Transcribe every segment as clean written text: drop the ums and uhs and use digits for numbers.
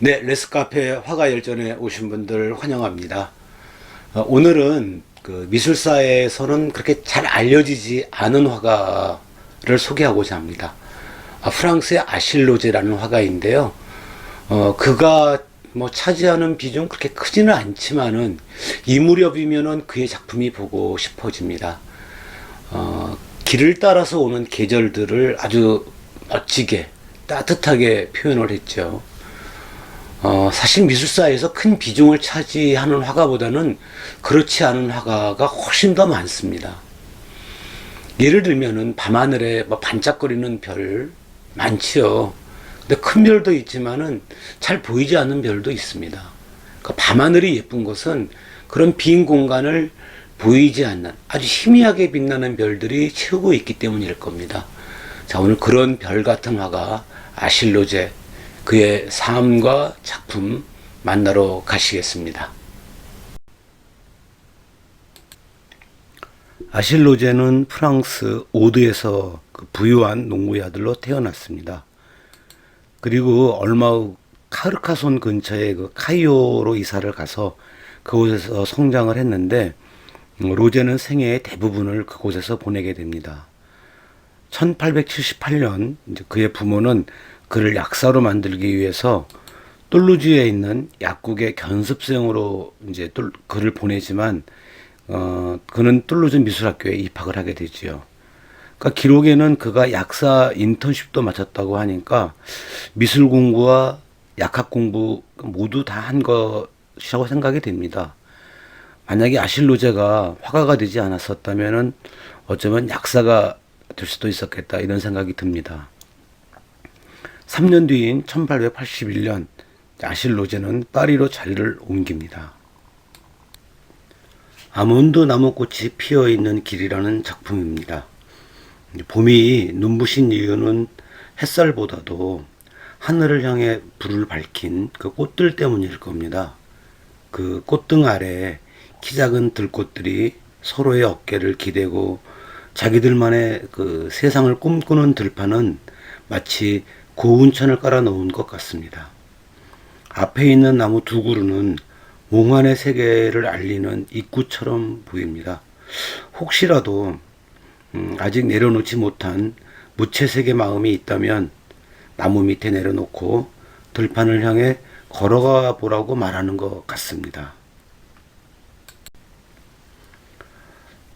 네, 레스카페 화가 열전에 오신 분들 환영합니다. 오늘은 그 미술사에서는 그렇게 잘 알려지지 않은 화가를 소개하고자 합니다. 프랑스의 아실 로제라는 화가인데요. 그가 뭐 차지하는 비중 그렇게 크지는 않지만은 이 무렵이면은 그의 작품이 보고 싶어집니다. 길을 따라서 오는 계절들을 아주 멋지게 따뜻하게 표현을 했죠. 사실 미술사에서 큰 비중을 차지하는 화가보다는 그렇지 않은 화가가 훨씬 더 많습니다. 예를 들면은 밤하늘에 뭐 반짝거리는 별 많지요. 근데 큰 별도 있지만은 잘 보이지 않는 별도 있습니다. 그 밤하늘이 예쁜 것은 그런 빈 공간을 보이지 않는 아주 희미하게 빛나는 별들이 채우고 있기 때문일 겁니다. 자, 오늘 그런 별 같은 화가 아실 로제, 그의 삶과 작품 만나러 가시겠습니다. 아실 로제는 프랑스 오드에서 그 부유한 농부의 아들로 태어났습니다. 그리고 얼마 후 카르카손 근처의 그 카이오로 이사를 가서 그곳에서 성장을 했는데, 로제는 생애의 대부분을 그곳에서 보내게 됩니다. 1878년 그의 부모는 그를 약사로 만들기 위해서 툴루즈에 있는 약국의 견습생으로 이제 그를 보내지만, 그는 툴루즈 미술학교에 입학을 하게 되지요. 그러니까 기록에는 그가 약사 인턴십도 마쳤다고 하니까 미술 공부와 약학 공부 모두 다 한 것이라고 생각이 됩니다. 만약에 아실 로제가 화가가 되지 않았었다면은 어쩌면 약사가 될 수도 있었겠다, 이런 생각이 듭니다. 3년 뒤인 1881년 아실 로제는 파리로 자리를 옮깁니다. 아몬드 나무꽃이 피어있는 길이라는 작품입니다. 봄이 눈부신 이유는 햇살보다도 하늘을 향해 불을 밝힌 그 꽃들 때문일 겁니다. 그 꽃등 아래 키 작은 들꽃들이 서로의 어깨를 기대고 자기들만의 그 세상을 꿈꾸는 들판은 마치 고운 천을 깔아 놓은 것 같습니다. 앞에 있는 나무 두 그루는 몽환의 세계를 알리는 입구처럼 보입니다. 혹시라도 아직 내려놓지 못한 무채색의 마음이 있다면 나무 밑에 내려놓고 들판을 향해 걸어가 보라고 말하는 것 같습니다.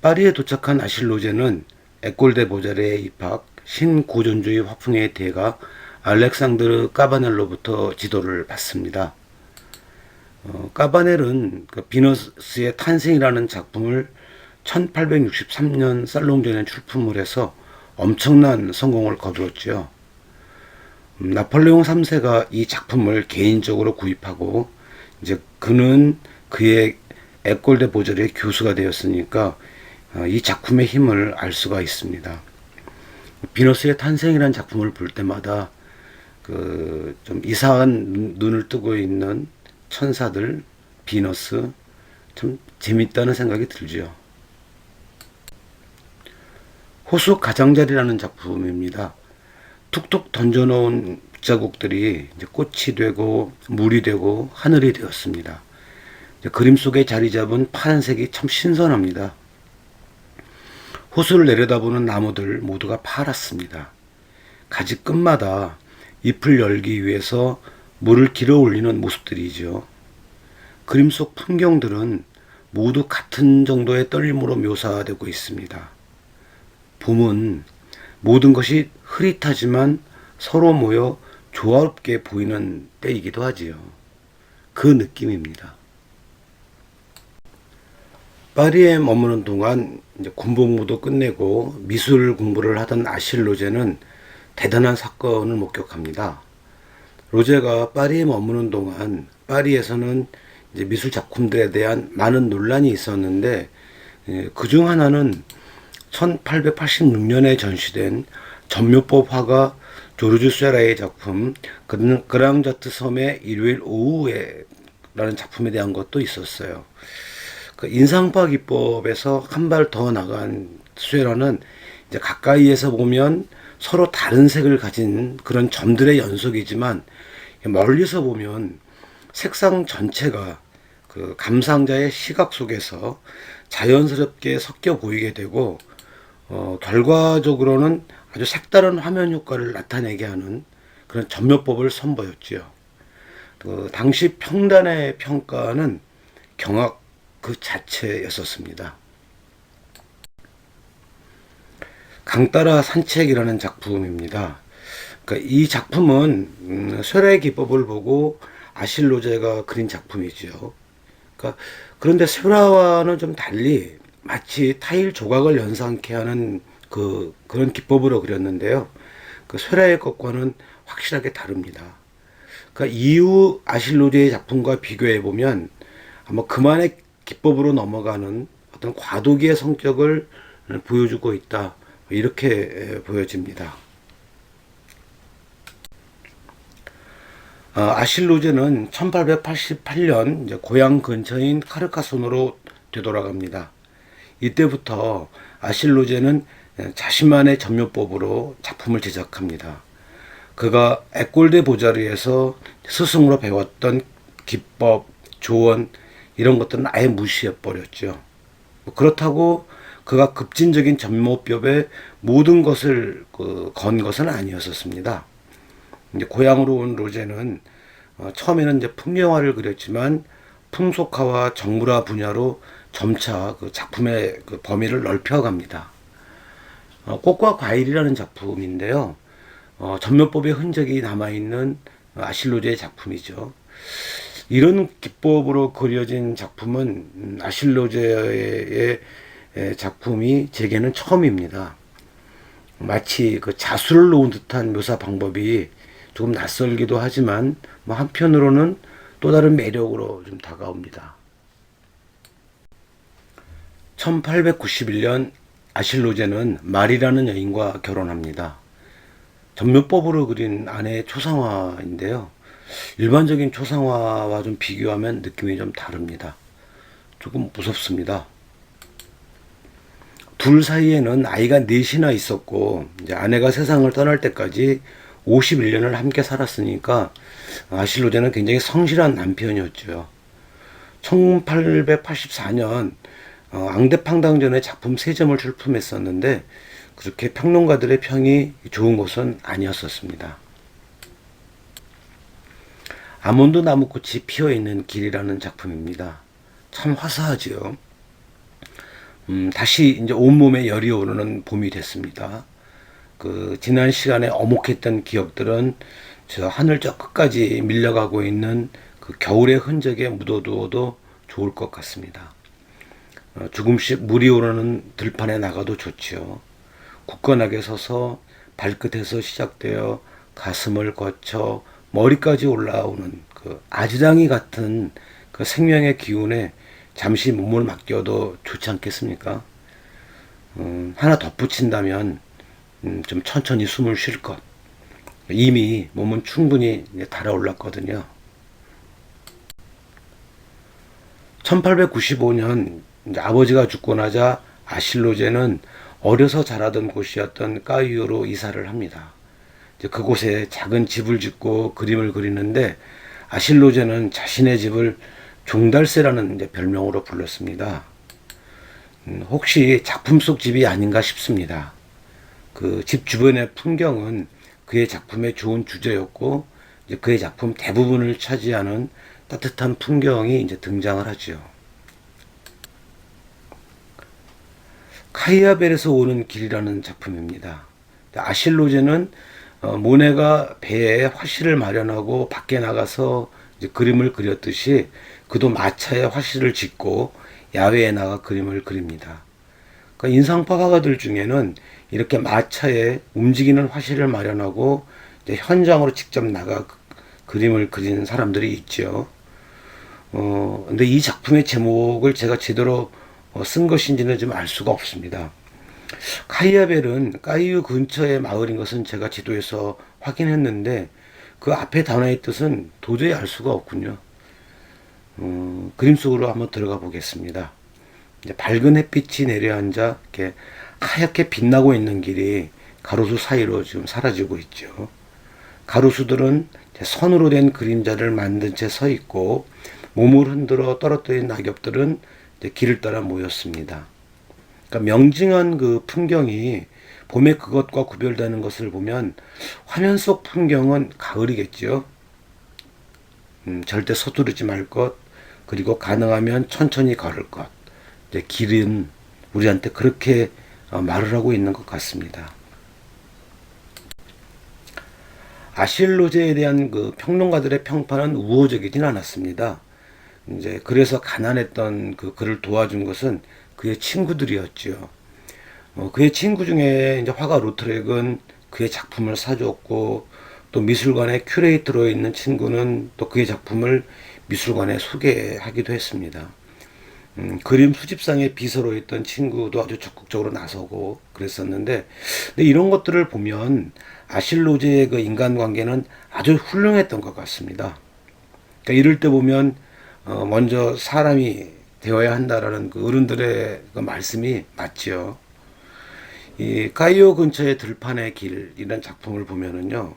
파리에 도착한 아실 로제는 에콜 데 보자르에 입학, 신고전주의 화풍의 대가 알렉상드르 까바넬로부터 지도를 받습니다. 까바넬은 그 비너스의 탄생이라는 작품을 1863년 살롱전에 출품을 해서 엄청난 성공을 거두었죠. 나폴레옹 3세가 이 작품을 개인적으로 구입하고 이제 그는 그의 에콜 데 보자르의 교수가 되었으니까 이 작품의 힘을 알 수가 있습니다. 비너스의 탄생이라는 작품을 볼 때마다 그 좀 이상한 눈을 뜨고 있는 천사들, 비너스, 참 재밌다는 생각이 들죠. 호수 가장자리라는 작품입니다. 툭툭 던져놓은 자국들이 이제 꽃이 되고 물이 되고 하늘이 되었습니다. 그림 속에 자리 잡은 파란색이 참 신선합니다. 호수를 내려다보는 나무들 모두가 파랗습니다. 가지 끝마다 잎을 열기 위해서 물을 길어 올리는 모습들이죠. 그림 속 풍경들은 모두 같은 정도의 떨림으로 묘사되고 있습니다. 봄은 모든 것이 흐릿하지만 서로 모여 조화롭게 보이는 때이기도 하지요. 그 느낌입니다. 파리에 머무는 동안 이제 군복무도 끝내고 미술 공부를 하던 아실 로제는 대단한 사건을 목격합니다. 로제가 파리에 머무는 동안 파리에서는 이제 미술 작품들에 대한 많은 논란이 있었는데, 그중 하나는 1886년에 전시된 전묘법 화가 조르주 세라의 작품 그랑자트 섬의 일요일 오후에 라는 작품에 대한 것도 있었어요. 그 인상파 기법에서 한 발 더 나간 세라는 이제 가까이에서 보면 서로 다른 색을 가진 그런 점들의 연속이지만 멀리서 보면 색상 전체가 그 감상자의 시각 속에서 자연스럽게 섞여 보이게 되고, 결과적으로는 아주 색다른 화면 효과를 나타내게 하는 그런 전묘법을 선보였지요. 그 당시 평단의 평가는 경악 그 자체였었습니다. 강따라 산책이라는 작품입니다. 그러니까 이 작품은 쇠라의 기법을 보고 아실로제가 그린 작품이죠. 그러니까 그런데 쇠라와는 좀 달리 마치 타일 조각을 연상케 하는 그런 기법으로 그렸는데요. 그 쇠라의 것과는 확실하게 다릅니다. 그러니까 이후 아실로제의 작품과 비교해 보면 아마 그만의 기법으로 넘어가는 어떤 과도기의 성격을 보여주고 있다, 이렇게 보여집니다. 아실로제는 1888년 이제 고향 근처인 카르카손으로 되돌아갑니다. 이때부터 아실로제는 자신만의 전묘법으로 작품을 제작합니다. 그가 에꼴데 보자르에서 스승으로 배웠던 기법, 조언, 이런 것들은 아예 무시해 버렸죠. 그렇다고 그가 급진적인 전묘법에 모든 것을 건 것은 아니었었습니다. 이제 고향으로 온 로제는 처음에는 이제 풍경화를 그렸지만 풍속화와 정물화 분야로 점차 그 작품의 그 범위를 넓혀갑니다. 꽃과 과일이라는 작품인데요. 전묘법의 흔적이 남아있는 아실로제의 작품이죠. 이런 기법으로 그려진 작품은 아실로제의 작품이 제게는 처음입니다. 마치 그 자수를 놓은 듯한 묘사 방법이 조금 낯설기도 하지만 한편으로는 또 다른 매력으로 좀 다가옵니다. 1891년 아실로제는 말이라는 여인과 결혼합니다. 전묘법으로 그린 아내의 초상화인데요. 일반적인 초상화와 좀 비교하면 느낌이 좀 다릅니다. 조금 무섭습니다. 둘 사이에는 아이가 넷이나 있었고, 이제 아내가 세상을 떠날 때까지 51년을 함께 살았으니까 아실로제는 굉장히 성실한 남편이었죠. 1884년 앙대팡당전의 작품 3점을 출품했었는데 그렇게 평론가들의 평이 좋은 것은 아니었었습니다. 아몬드 나무꽃이 피어있는 길이라는 작품입니다. 참 화사하지요. 다시 이제 온몸에 열이 오르는 봄이 됐습니다. 그 지난 시간에 어목했던 기억들은 저 하늘 저 끝까지 밀려가고 있는 그 겨울의 흔적에 묻어두어도 좋을 것 같습니다. 조금씩 물이 오르는 들판에 나가도 좋지요. 굳건하게 서서 발끝에서 시작되어 가슴을 거쳐 머리까지 올라오는 그 아지랑이 같은 그 생명의 기운에 잠시 몸을 맡겨도 좋지 않겠습니까? 하나 덧붙인다면 좀 천천히 숨을 쉴 것. 이미 몸은 충분히 달아올랐거든요. 1895년 아버지가 죽고 나자 아실로제는 어려서 자라던 곳이었던 까이유로 이사를 합니다. 그곳에 작은 집을 짓고 그림을 그리는데 아실로제는 자신의 집을 종달새라는 별명으로 불렀습니다. 혹시 작품 속 집이 아닌가 싶습니다. 그 집 주변의 풍경은 그의 작품의 좋은 주제였고 그의 작품 대부분을 차지하는 따뜻한 풍경이 이제 등장을 하죠. 카이아벨에서 오는 길이라는 작품입니다. 아실로제는 모네가 배에 화실을 마련하고 밖에 나가서 이제 그림을 그렸듯이 그도 마차에 화실을 짓고 야외에 나가 그림을 그립니다. 그러니까 인상파 화가들 중에는 이렇게 마차에 움직이는 화실을 마련하고 이제 현장으로 직접 나가 그림을 그린 사람들이 있죠. 근데 이 작품의 제목을 제가 제대로 쓴 것인지는 좀 알 수가 없습니다. 카이아벨은 까이유 근처의 마을인 것은 제가 지도에서 확인했는데 그 앞에 단어의 뜻은 도저히 알 수가 없군요. 그림 속으로 한번 들어가 보겠습니다. 이제 밝은 햇빛이 내려앉아 이렇게 하얗게 빛나고 있는 길이 가로수 사이로 지금 사라지고 있죠. 가로수들은 선으로 된 그림자를 만든 채 서 있고 몸을 흔들어 떨어뜨린 낙엽들은 길을 따라 모였습니다. 그러니까 명징한 그 풍경이 봄에 그것과 구별되는 것을 보면 화면 속 풍경은 가을이겠죠. 절대 서두르지 말 것, 그리고 가능하면 천천히 걸을 것. 길은 우리한테 그렇게 말을 하고 있는 것 같습니다. 아실 로제에 대한 그 평론가들의 평판은 우호적이진 않았습니다. 그래서 가난했던 그를 도와준 것은 그의 친구들이었죠. 그의 친구 중에 이제 화가 로트렉은 그의 작품을 사줬고, 또 미술관의 큐레이터로 있는 친구는 또 그의 작품을 미술관에 소개하기도 했습니다. 그림 수집상의 비서로 있던 친구도 아주 적극적으로 나서고 그랬었는데, 근데 이런 것들을 보면 아실 로제의 그 인간관계는 아주 훌륭했던 것 같습니다. 그러니까 이럴 때 보면 먼저 사람이 되어야 한다라는 그 어른들의 그 말씀이 맞지요. 이 카이오 근처의 들판의 길 이런 작품을 보면은요,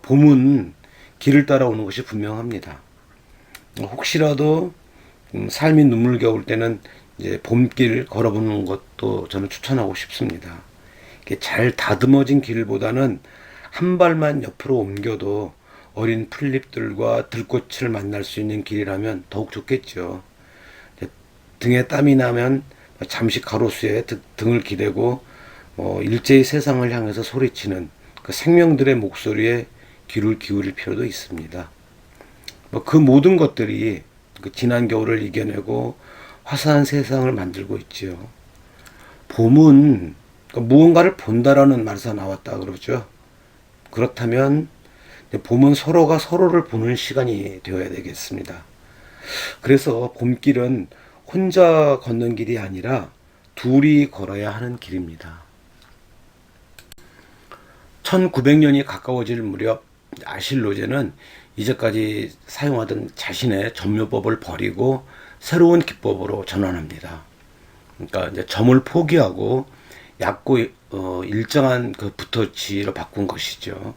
봄은 길을 따라오는 것이 분명합니다. 혹시라도 삶이 눈물겨울 때는 이제 봄길 걸어보는 것도 저는 추천하고 싶습니다. 이렇게 잘 다듬어진 길보다는 한 발만 옆으로 옮겨도 어린 풀잎들과 들꽃을 만날 수 있는 길이라면 더욱 좋겠죠. 등에 땀이 나면 잠시 가로수에 등을 기대고 일제히 세상을 향해서 소리치는 그 생명들의 목소리에 귀를 기울일 필요도 있습니다. 그 모든 것들이 그 지난 겨울을 이겨내고 화사한 세상을 만들고 있지요. 봄은 무언가를 본다라는 말에서 나왔다 그러죠. 그렇다면 봄은 서로가 서로를 보는 시간이 되어야 되겠습니다. 그래서 봄길은 혼자 걷는 길이 아니라 둘이 걸어야 하는 길입니다. 1900년이 가까워질 무렵 아실 로제는 이제까지 사용하던 자신의 점묘법을 버리고 새로운 기법으로 전환합니다. 그러니까 이제 점을 포기하고 얕고 일정한 그 붓터치로 바꾼 것이죠.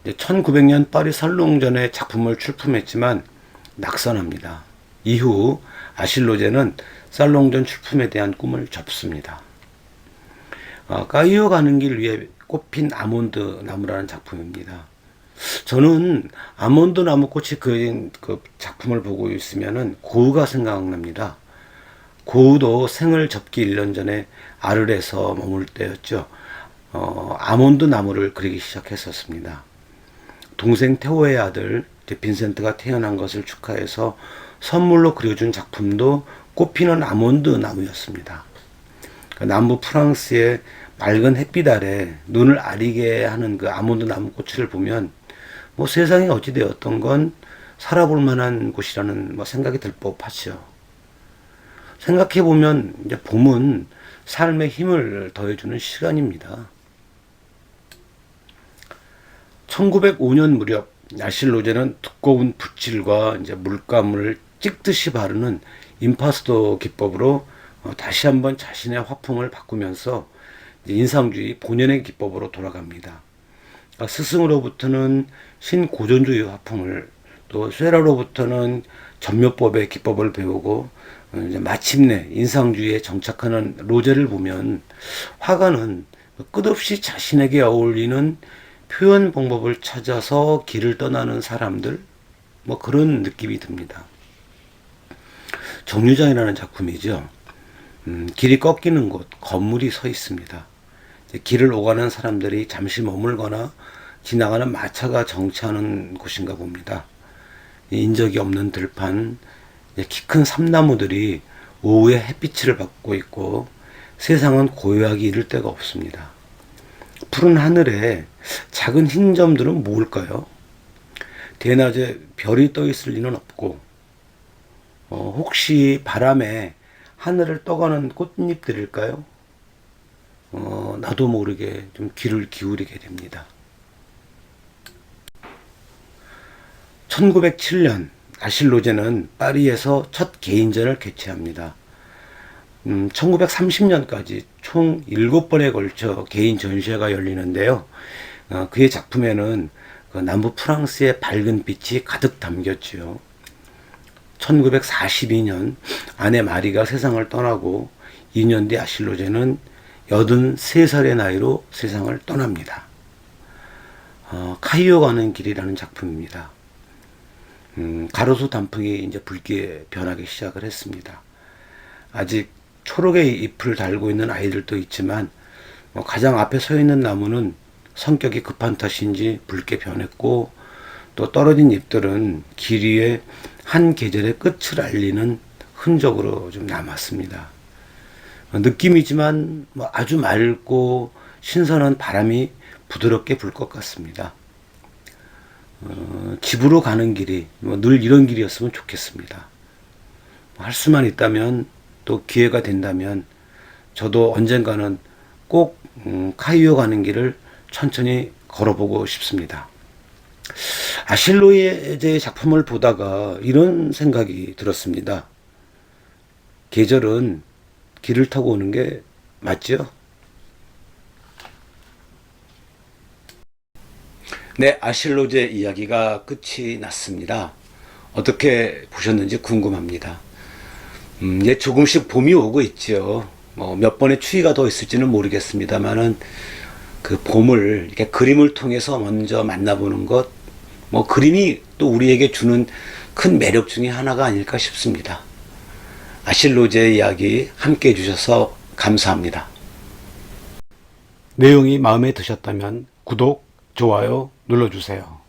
1900년 파리 살롱전에 작품을 출품했지만 낙선합니다. 이후 아실 로제는 살롱전 출품에 대한 꿈을 접습니다. 까이오 가는 길 위에 꽃핀 아몬드 나무라는 작품입니다. 저는 아몬드 나무 꽃이 그린 그 작품을 보고 있으면은 고흐가 생각납니다. 고흐도 생을 접기 1년 전에 아르레서 머물 때였죠. 아몬드 나무를 그리기 시작했었습니다. 동생 테오의 아들 빈센트가 태어난 것을 축하해서 선물로 그려준 작품도 꽃피는 아몬드 나무였습니다. 남부 프랑스의 맑은 햇빛 아래 눈을 아리게 하는 그 아몬드 나무 꽃을 보면 세상이 어찌 되었던 건 살아볼 만한 곳이라는 생각이 들 법하죠. 생각해 보면 이제 봄은 삶에 힘을 더해주는 시간입니다. 1905년 무렵 아실 로제는 두꺼운 붓질과 이제 물감을 찍듯이 바르는 임파스도 기법으로 다시 한번 자신의 화풍을 바꾸면서 인상주의 본연의 기법으로 돌아갑니다. 스승으로부터는 신고전주의 화풍을, 또 쇠라로부터는 점묘법의 기법을 배우고 마침내 인상주의에 정착하는 로제를 보면 화가는 끝없이 자신에게 어울리는 표현 방법을 찾아서 길을 떠나는 사람들, 그런 느낌이 듭니다. 정류장이라는 작품이죠. 길이 꺾이는 곳, 건물이 서 있습니다. 길을 오가는 사람들이 잠시 머물거나 지나가는 마차가 정차하는 곳인가 봅니다. 인적이 없는 들판, 키 큰 삼나무들이 오후에 햇빛을 받고 있고 세상은 고요하기 이를 데가 없습니다. 푸른 하늘에 작은 흰 점들은 뭘까요? 대낮에 별이 떠 있을 리는 없고 혹시 바람에 하늘을 떠가는 꽃잎들일까요? 나도 모르게 좀 귀를 기울이게 됩니다. 1907년 아실 로제는 파리에서 첫 개인전을 개최합니다. 1930년까지 총 7번에 걸쳐 개인 전시회가 열리는데요. 그의 작품에는 그 남부 프랑스의 밝은 빛이 가득 담겼지요. 1942년 아내 마리가 세상을 떠나고 2년 뒤 아실로제는 83살의 나이로 세상을 떠납니다. 카이오 가는 길이라는 작품입니다. 가로수 단풍이 이제 붉게 변하기 시작을 했습니다. 아직 초록의 잎을 달고 있는 아이들도 있지만 가장 앞에 서 있는 나무는 성격이 급한 탓인지 붉게 변했고, 또 떨어진 잎들은 길 위에 한 계절의 끝을 알리는 흔적으로 좀 남았습니다. 느낌이지만 아주 맑고 신선한 바람이 부드럽게 불 것 같습니다. 집으로 가는 길이 늘 이런 길이었으면 좋겠습니다. 할 수만 있다면, 또 기회가 된다면 저도 언젠가는 꼭 카이오 가는 길을 천천히 걸어보고 싶습니다. 아실로제의 작품을 보다가 이런 생각이 들었습니다. 계절은 길을 타고 오는 게 맞죠? 네, 아실로제 이야기가 끝이 났습니다. 어떻게 보셨는지 궁금합니다. 이제 조금씩 봄이 오고 있죠. 몇 번의 추위가 더 있을지는 모르겠습니다만은 그 봄을 이렇게 그림을 통해서 먼저 만나보는 것, 그림이 또 우리에게 주는 큰 매력 중에 하나가 아닐까 싶습니다. 아실로제 이야기 함께 해주셔서 감사합니다. 내용이 마음에 드셨다면 구독, 좋아요 눌러주세요.